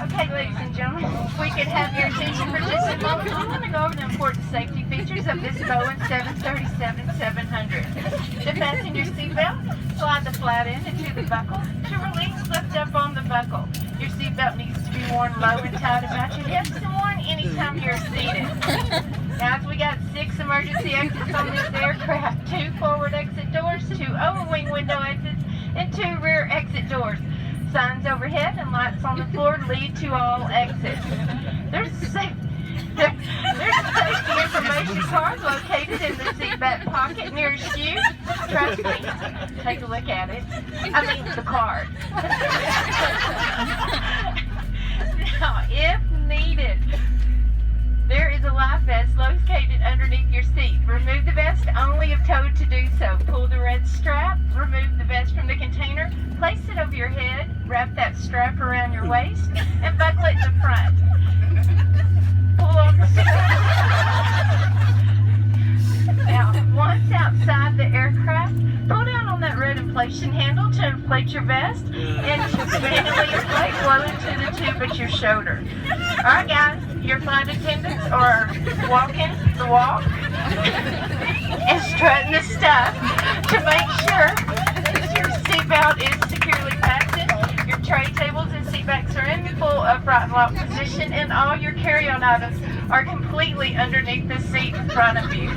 Okay, ladies and gentlemen, if we could have your attention for just a moment, we want to go over the important safety features of this Boeing 737-700. To fasten your seatbelt, slide the flat end into the buckle. To release, lift up on the buckle. Your seatbelt needs to be worn low and tight about your hips and worn anytime you're seated. Now, we got 6 emergency exits on this aircraft, 2 forward exit doors, 2 overwing window exits, and 2 rear exit doors. Signs overhead and lights on the floor lead to all exits. There's a safety information card located in the seat back pocket nearest you. Trust me, take a look at it. I mean, the card. Now, if needed, there is a life vest located underneath your seat. Remove the vest only if told to do so. Pull the red strap, remove the vest from the container, place it over your head, wrap that strap around your waist, and buckle it in the front. Pull on the strap. Now, once outside the aircraft, pull down on that red inflation handle to inflate your vest and just manually inflate blow into the tube at your shoulder. Alright guys, your flight attendants are walking the walk and strutting the stuff to make sure that your seatbelt is securely fastened, your tray tables and seatbacks are in full upright and lock position, and all your carry-on items are completely underneath the seat in front of you.